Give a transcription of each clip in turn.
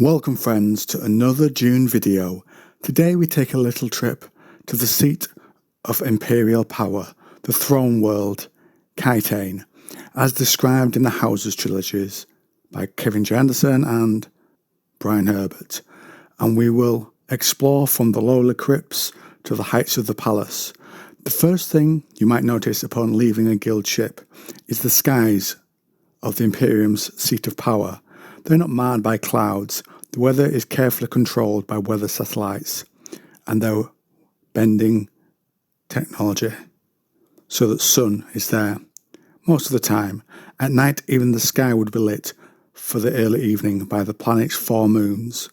Welcome friends to another Dune video. Today we take a little trip to the seat of Imperial power, the throne world, Kaitain, as described in the Houses trilogies by Kevin J. Anderson and Brian Herbert. And we will explore from the lowly crypts to the heights of the palace. The first thing you might notice upon leaving a guild ship is the skies of the Imperium's seat of power. They're not marred by clouds. The weather is carefully controlled by weather satellites and their bending technology so that sun is there most of the time. At night, even the sky would be lit for the early evening by the planet's 4 moons.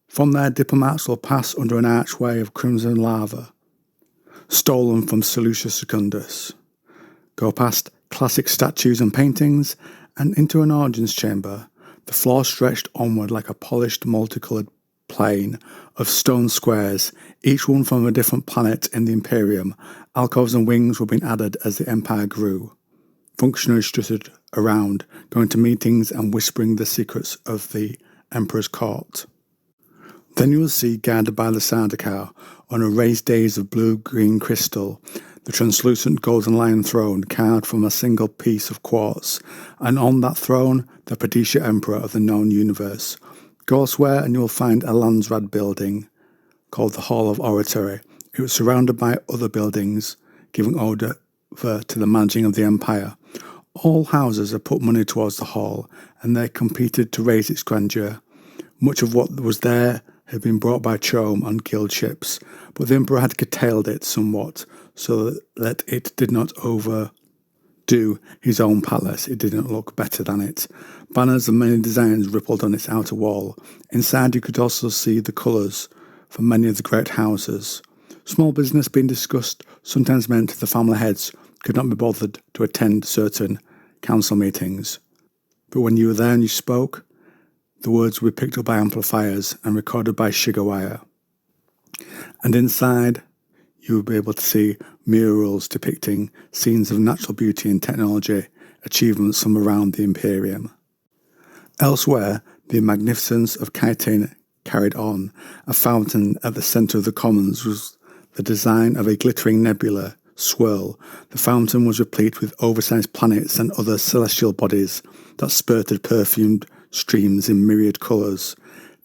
From there, diplomats will pass under an archway of crimson lava, stolen from Seleucus Secundus, go past classic statues and paintings, and into an audience chamber. The floor stretched onward like a polished, multicoloured plane of stone squares, each one from a different planet in the Imperium. Alcoves and wings were being added as the Empire grew. Functionaries strutted around, going to meetings and whispering the secrets of the Emperor's court. Then you will see, guarded by the Sardaukar, on a raised dais of blue-green crystal, the translucent golden lion throne carved from a single piece of quartz, and on that throne the Padisha Emperor of the known universe. Go elsewhere and you will find a Landsrad building called the Hall of Oratory. It was surrounded by other buildings, giving order to the managing of the empire. All houses have put money towards the hall, and they competed to raise its grandeur. Much of what was there had been brought by Chome on guild ships, but the Emperor had curtailed it somewhat, so that it did not overdo his own palace. It didn't look better than it. Banners and many designs rippled on its outer wall. Inside you could also see the colours for many of the great houses. Small business being discussed sometimes meant the family heads could not be bothered to attend certain council meetings. But when you were there and you spoke, the words were picked up by amplifiers and recorded by sugar wire. And inside, you will be able to see murals depicting scenes of natural beauty and technology achievements from around the Imperium. Elsewhere, the magnificence of Kaitain carried on. A fountain at the centre of the commons was the design of a glittering nebula swirl. The fountain was replete with oversized planets and other celestial bodies that spurted perfumed streams in myriad colours.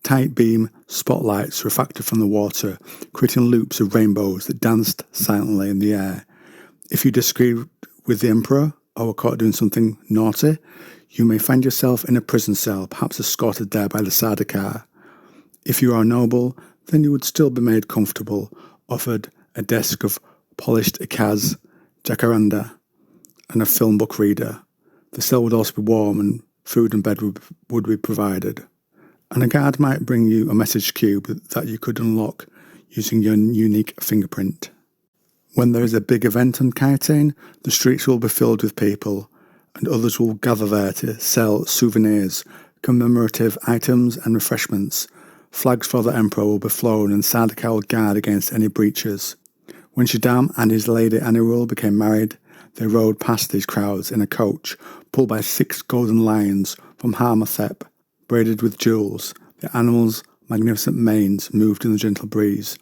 Tight beam spotlights refracted from the water, creating loops of rainbows that danced silently in the air. If you disagreed with the Emperor or were caught doing something naughty, you may find yourself in a prison cell, perhaps escorted there by the Sardaukar. If you are a noble, then you would still be made comfortable, offered a desk of polished ikaz, jacaranda, and a film book reader. The cell would also be warm, and food and bed would be provided. And a guard might bring you a message cube that you could unlock using your unique fingerprint. When there is a big event on Kaitain, the streets will be filled with people, and others will gather there to sell souvenirs, commemorative items and refreshments. Flags for the Emperor will be flown, and Sardaukar will guard against any breaches. When Shaddam and his lady Anirul became married, they rode past these crowds in a coach pulled by 6 golden lions from Harmathep, braided with jewels. The animals' magnificent manes moved in the gentle breeze,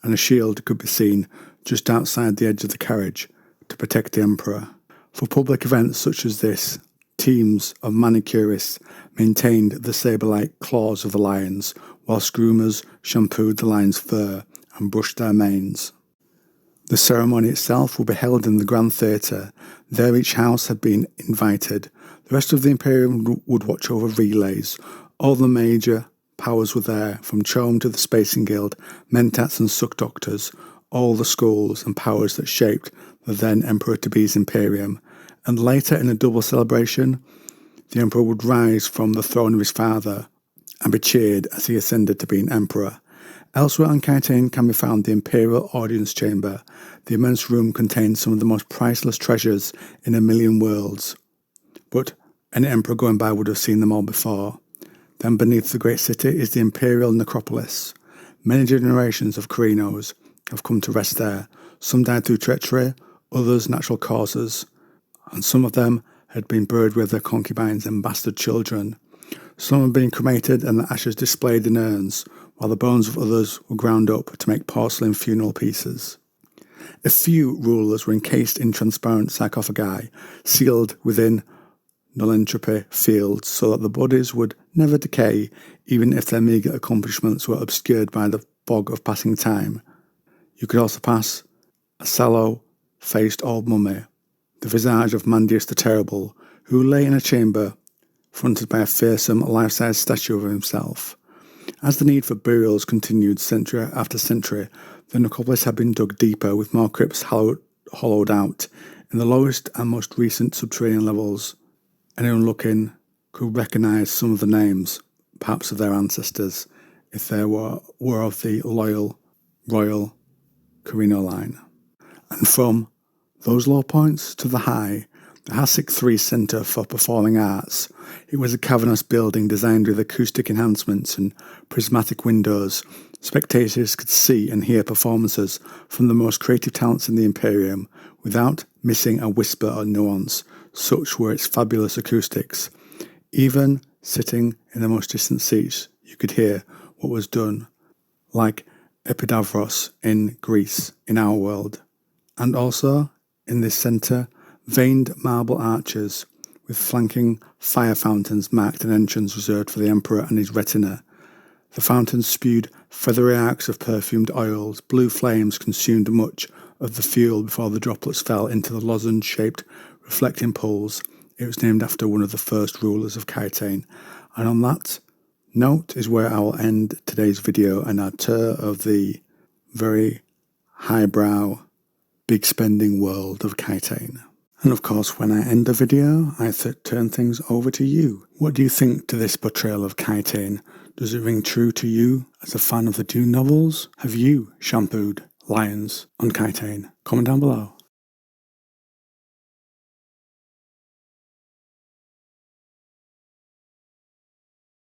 and a shield could be seen just outside the edge of the carriage to protect the Emperor. For public events such as this, teams of manicurists maintained the sabre-like claws of the lions, whilst groomers shampooed the lions' fur and brushed their manes. The ceremony itself will be held in the Grand Theatre. There each house had been invited. The rest of the Imperium would watch over relays. All the major powers were there, from Chome to the Spacing Guild, Mentats and Suck Doctors, all the schools and powers that shaped the then Emperor-to-be's Imperium. And later, in a double celebration, the Emperor would rise from the throne of his father and be cheered as he ascended to being Emperor. Elsewhere on Kaitain can be found the Imperial Audience Chamber. The immense room contains some of the most priceless treasures in a million worlds. But any emperor going by would have seen them all before. Then beneath the great city is the Imperial Necropolis. Many generations of Carinos have come to rest there. Some died through treachery, others natural causes, and some of them had been buried with their concubines and bastard children. Some had been cremated and the ashes displayed in urns, while the bones of others were ground up to make porcelain funeral pieces. A few rulers were encased in transparent sarcophagi, sealed within nullentropy fields so that the bodies would never decay, even if their meagre accomplishments were obscured by the fog of passing time. You could also pass a sallow-faced old mummy, the visage of Mandius the Terrible, who lay in a chamber fronted by a fearsome life-size statue of himself. As the need for burials continued century after century, the necropolis had been dug deeper, with more crypts hollowed out. In the lowest and most recent subterranean levels, anyone looking could recognise some of the names, perhaps of their ancestors, if they were of the loyal royal Carino line. And from those low points to the high, the Hasek 3 Centre for Performing Arts. It was a cavernous building designed with acoustic enhancements and prismatic windows. Spectators could see and hear performances from the most creative talents in the Imperium without missing a whisper or nuance. Such were its fabulous acoustics. Even sitting in the most distant seats, you could hear what was done, like Epidavros in Greece, in our world. And also, in this centre, veined marble arches with flanking fire fountains marked an entrance reserved for the Emperor and his retina. The fountains spewed feathery arcs of perfumed oils. Blue flames consumed much of the fuel before the droplets fell into the lozenge-shaped reflecting pools. It was named after one of the first rulers of Kaitain. And on that note is where I will end today's video and our tour of the very highbrow, big spending world of Kaitain. And of course, when I end the video, I turn things over to you. What do you think to this portrayal of Kaitain? Does it ring true to you as a fan of the Dune novels? Have you shampooed lions on Kaitain? Comment down below.